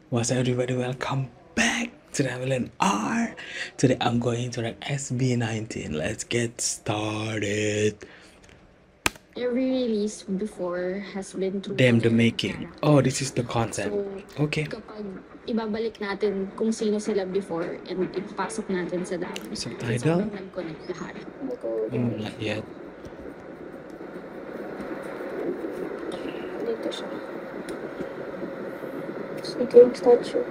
What's up, everybody? Welcome back to the Evelyn R. Today I'm going to rank SB19. Let's get started. Every release before has been through Damn the their making. character. Oh, this is the concept. So, Okay. kapag ibabalik natin kung sino sila before and ipasok natin sa dam, Subtitle? sobrang nag-connect lahat. Not yet. Dito siya. Ito yung statue.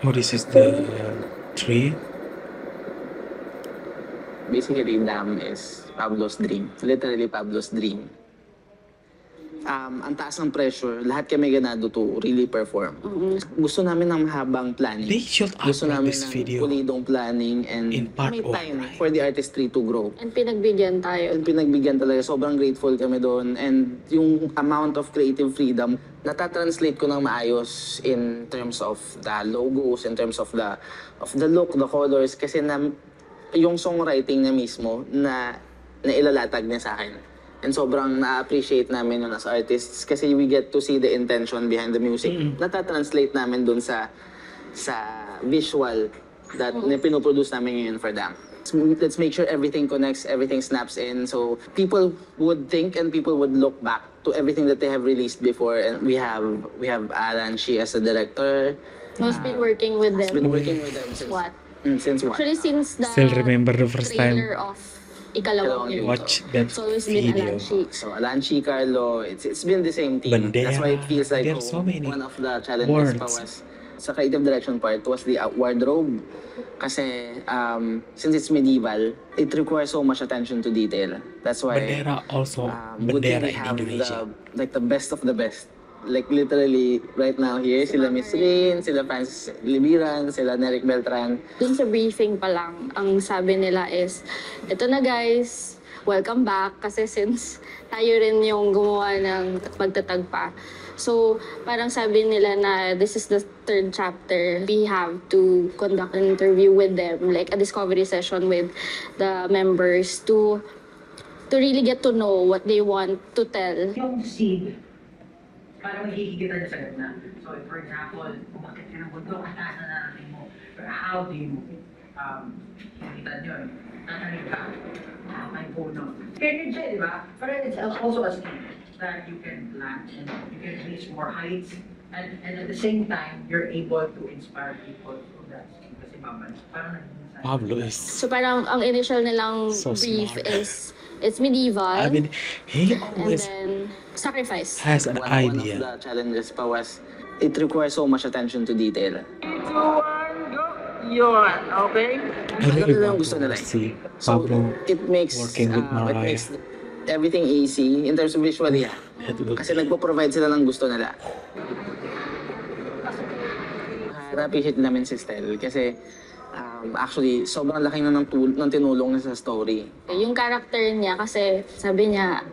Oh, this is the tree. Basically, Dam is Pablo's dream. Literally, Pablo's dream. Ang taas ng pressure, lahat kami ganado to really perform. Gusto namin ng mahabang planning. They should Gusto upload namin this ng video pulidong planning and in part may one, time right? for the artistry to grow. And pinagbigyan tayo. And pinagbigyan talaga, sobrang grateful kami doon. And yung amount of creative freedom, natatranslate ko ng maayos in terms of the logos, in terms of the look, the colors. Kasi yung songwriting niya mismo na ilalatag niya sa akin. And sobrang na-appreciate namin yun as artists kasi we get to see the intention behind the music. Natatranslate namin dun sa visual that pinoproduce namin ngayon for them. Let's make sure everything connects, everything snaps in. So people would think and people would look back to everything that they have released before. And we have Alan, she as a director. Who's been working with Has them? been working with them since What? Since what? Actually, since the Still remember the first time trailer of Ikalawang Yugto. watch that It's always been video. Alanchi. So Alanchi, Carlo, it's been the same team. Bandera. That's why it feels like There are so many one of the challenges pa words. was sa creative direction part was the wardrobe. Kasi since it's medieval, it requires so much attention to detail. That's why Bandera also. good thing Bandera we in have Indonesia. the best of the best. Like literally right now here, sila Miss Rain, sila Francis Libiran, sila Neric Beltran. Dun sa briefing pa lang, ang sabi nila is, ito na guys, welcome back. Kasi since tayo rin yung gumawa ng pagtatagpa. So, parang sabi nila na this is the third chapter. We have to conduct an interview with them, like a discovery session with the members to really get to know what they want to tell. Yung seed, parang mahihigitan niya sa gitna. So, for example, umakit ka ng bundok, ang taas na narating mo. But how do you higitan yun? Tatanig ka. May puno. Kaya yun siya, di ba? Pero it's also a seed that you can plant and you can reach more heights. And at the same time, you're able to inspire people through that seed. Kasi parang naging Pablo is. So, parang ang initial nilang So brief smart. is, it's medieval. I mean, he and always then, sacrifice. has an One of idea. the challenges pa was it requires so much attention to detail. yun, okay? I really Ano lang want gusto nila to eh. see So Pablo it makes working with it Mariah. makes everything easy in terms of visually. It looks Kasi nagpo-provide sila ng gusto nila. Na-appreciate namin si Stel kasi actually sobrang laki na ng tinulong niya sa story. Yung character niya, kasi sabi niya,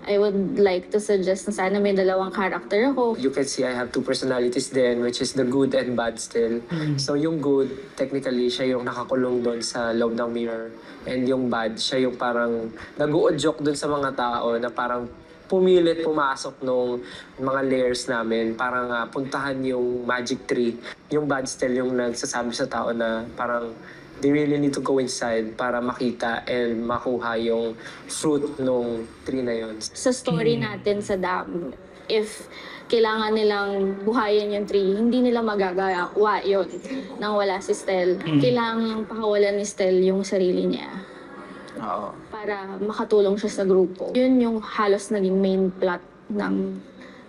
I would like to suggest na sana may dalawang character ako. You can see I have two personalities then, which is the good and bad still. So yung good, technically, siya yung nakakulong doon sa loob ng mirror. And yung bad, siya yung parang nag-uudyok doon sa mga tao na parang pumilit pumasok nung mga layers namin. Parang puntahan yung magic tree. Yung bad still yung nagsasabi sa tao na parang they really need to go inside para makita and makuha yung fruit nung tree na yun. Sa story natin sa dam, if kailangan nilang buhayin yung tree, hindi nila magagawa yun nang wala si Stel. Kailangan pakawalan ni Stel yung sarili niya Oo. para makatulong siya sa grupo. Yun yung halos naging main plot ng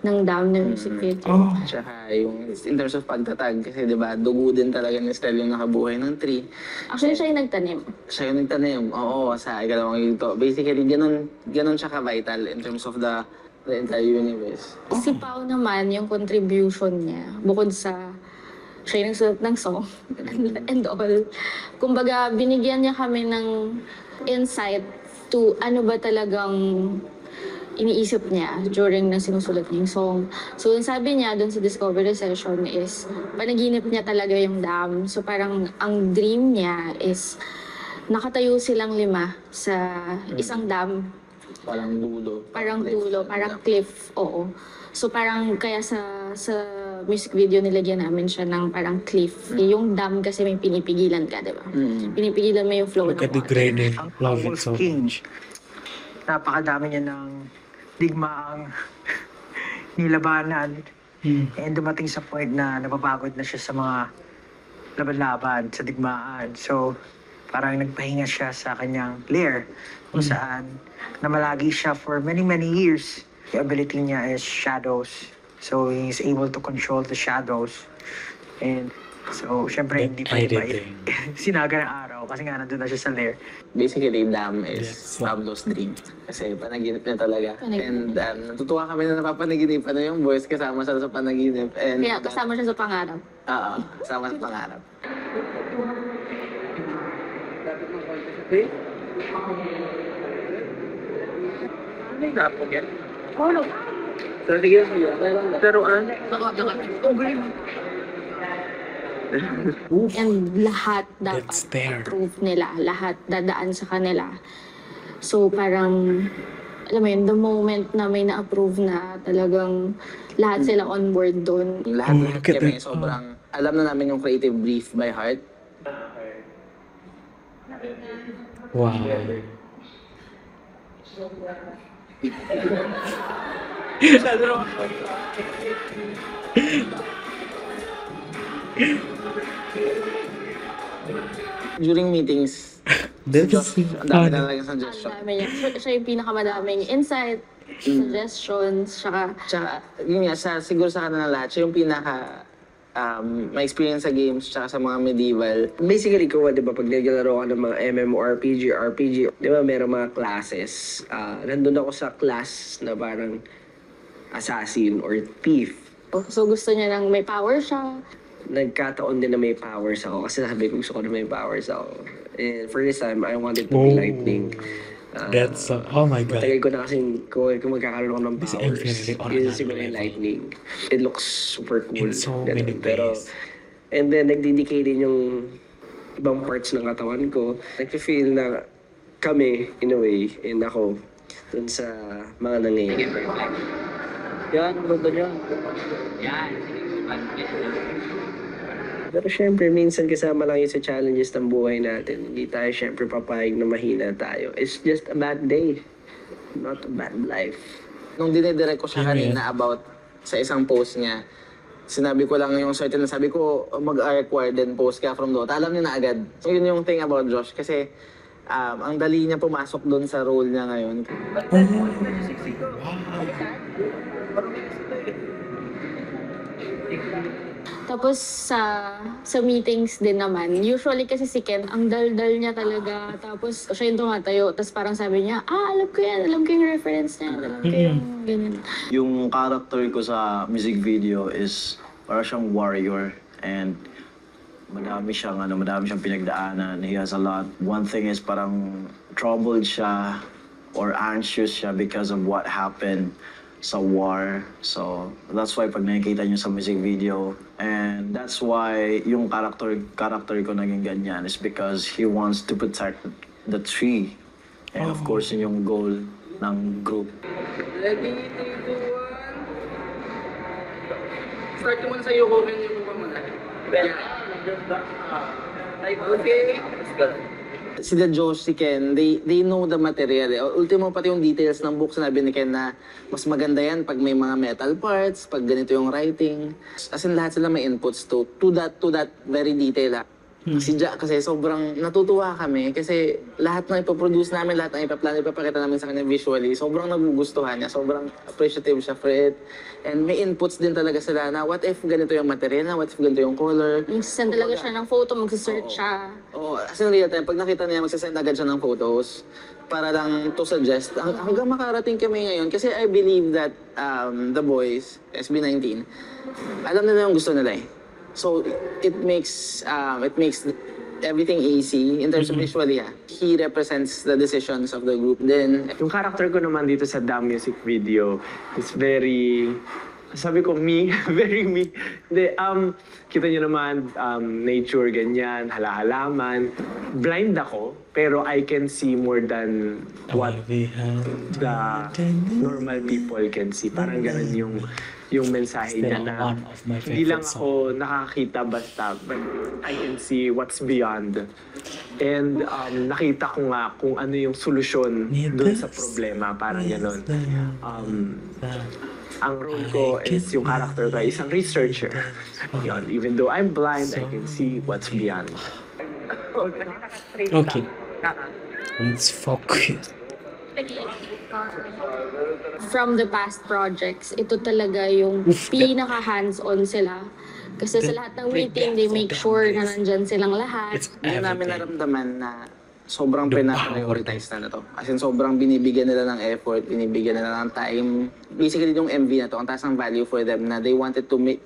dam na music video. Oh, Tsaka yung in terms of pagtatag kasi 'di ba dugo din talaga ni Stel yung nakabuhay ng tree. Actually, siya yung nagtanim. Siya yung nagtanim. Oo, sa Ikalawang Yugto. Basically, ganun siya ka-vital in terms of the entire universe. Si Pao naman, yung contribution niya, bukod sa siya yung nagsulat ng song and all. Kumbaga, binigyan niya kami ng insight to ano ba talagang iniisip niya during na sinusulat niya yung song. So, yung sabi niya doon sa discovery session is, panaginip niya talaga yung dam. So, parang ang dream niya is nakatayo silang 5 sa isang dam. Parang dulo. Parang dulo, parang cliff, oo. So parang kaya sa music video, nilagyan namin siya ng parang cliff. Yung dam kasi may pinipigilan ka, di ba? Pinipigilan mo yung flow Look ng at the water. grading. Ang Love it Wolf so King. much. Napakadami niya ng digmaang nilabanan. And dumating sa point na napapagod na siya sa mga laban-laban, sa digmaan. So, parang nagpahinga siya sa kanyang lair kung saan namalagi siya for many, many years. The ability niya is shadows. So, he's able to control the shadows. And so, syempre, The hindi pa iba editing. sinaga ng araw kasi nga nandun na siya sa lair. Basically, Dam is Yes. Pablo's dream. Kasi panaginip niya talaga. Panaginip. And natutuwa kami na napapanaginipan na yung boys kasama siya sa panaginip. And Kaya kasama siya sa pangarap. Oo, kasama sa pangarap. Ano yung napog yan? Laruan? And lahat dapat That's there. approve nila. Lahat dadaan sa kanila. So parang, alam mo yun, the moment na may na-approve na talagang lahat sila on board doon. Lahat Oh, na look at kami that. sobrang alam na namin yung creative brief by heart. Wow. During meetings, That's ang dami fun. na talagang Ang suggestion. dami niya. Siya yung pinakamadaming insight, suggestions, saka Tsaka, yun nga, siguro sa kanila lahat, siya yung pinaka may experience sa games tsaka sa mga medieval. Basically, kung di ba, pag naglalaro ka ng mga MMORPG, RPG, di ba, meron mga classes. Nandun ako sa class na parang assassin or thief. so gusto niya ng may power siya. Nagkataon din na may powers ako kasi sabi ko gusto ko na may powers ako. And for this time, I wanted to Oh. be lightning. That's oh my god. Matagal ko na kasi kung magkakaroon ako ng This powers, infinitely on yun another siguro yung level. lightning. It looks super cool. In so Ganun. many Pero, ways. and then nagdedicate din yung ibang parts ng katawan ko. Nag-feel na kami, in a way, and ako, dun sa mga nangyayari. Yan, ang ganda niya. Pero syempre, minsan kasama lang yun sa challenges ng buhay natin. Hindi tayo syempre papayag na mahina tayo. It's just a bad day, not a bad life. Nung dinidirect ko siya Period. kanina about sa isang post niya, sinabi ko lang yung certain, sabi ko mag-require din post ka from Dota. Alam niya na agad. So yun yung thing about Josh kasi ang dali niya pumasok doon sa role niya ngayon. Tapos sa meetings din naman, usually kasi si Ken, ang dal-dal niya talaga. Tapos siya yung tumatayo. Tapos parang sabi niya, alam ko yan, alam ko yung reference niya, alam ko yung ganyan. Yung character ko sa music video is para siyang warrior and madami siyang pinagdaanan. He has a lot. One thing is parang troubled siya or anxious siya because of what happened sa war. So, that's why pag nakikita niyo sa music video, and that's why yung character ko naging ganyan is because he wants to protect the tree. And of course, yun yung goal ng group. Start mo sa iyo, comment yung mukha mo na. Okay. Sila Josh, si Ken, they know the material. Ultimo pati yung details ng book, sinabi ni Ken na mas maganda yan pag may mga metal parts, pag ganito yung writing. As in, lahat sila may inputs to that very detail. Si Jack kasi sobrang natutuwa kami kasi lahat ng ipoproduce namin, lahat ng ipaplano, ipapakita namin sa kanya visually, sobrang nagugustuhan niya, sobrang appreciative siya for it. And may inputs din talaga sila na what if ganito yung material na, what if ganito yung color. Magsasend talaga siya ng photo, magsasearch siya. Oo, as in real time, pag nakita niya, magsasend agad siya ng photos para lang to suggest. Hanggang makarating kami ngayon kasi I believe that the boys, SB19, alam nila yung gusto nila eh. So it makes everything easy in terms of visually. He represents the decisions of the group. Then Yung character ko naman dito sa Damn Music Video is very, sabi ko, me, very me. Kita niyo naman, nature, ganyan, halahalaman. Blind ako, pero I can see more than what the normal people can see. Parang ganun yung yung mensahe Still niya na one of my hindi lang favorite ako nakakita basta, but I can see what's beyond. And nakita ko nga kung ano yung solusyon dun sa problema, parang ganun. Ang role ko is yung character ko ay isang researcher. Yun, even though I'm blind, I can see what's beyond. Okay, let's focus. From the past projects, ito talaga yung pinaka hands-on sila. Kasi sa lahat ng meeting, they make sure na nandyan silang lahat. It's Hindi namin everything. naramdaman na sobrang The pina-prioritize na to. As in, sobrang binibigyan nila ng effort, binibigyan nila ng time. Basically, yung MV na to, ang taas ng value for them na they wanted to make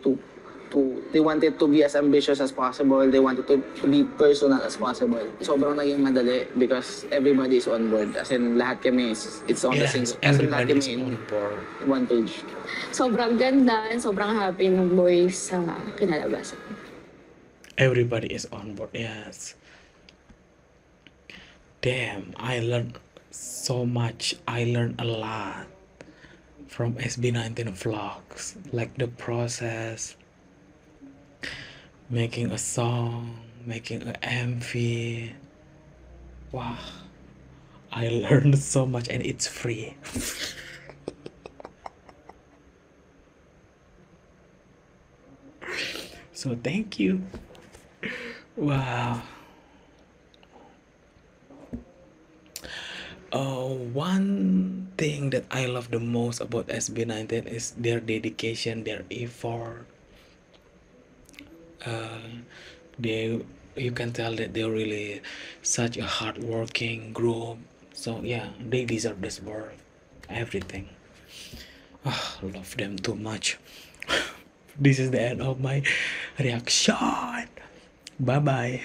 they wanted to be as ambitious as possible. They wanted to be personal as possible. Sobrang naging madali because everybody is on board. As in, lahat kami it's on the same. Yes, As in, lahat everybody is kami on board. in one page. Sobrang ganda and sobrang happy ng boys sa kinalabasan. Everybody is on board. Yes. Damn, I learned so much. I learned a lot from SB19 vlogs, like the process, making a song, making an MV. Wow, I learned so much, and it's free. So thank you. Wow. One thing that I love the most about SB19 is their dedication, their effort. They, you can tell that they're really such a hardworking group. So yeah, they deserve this world, everything. Love them too much. This is the end of my reaction. Bye bye.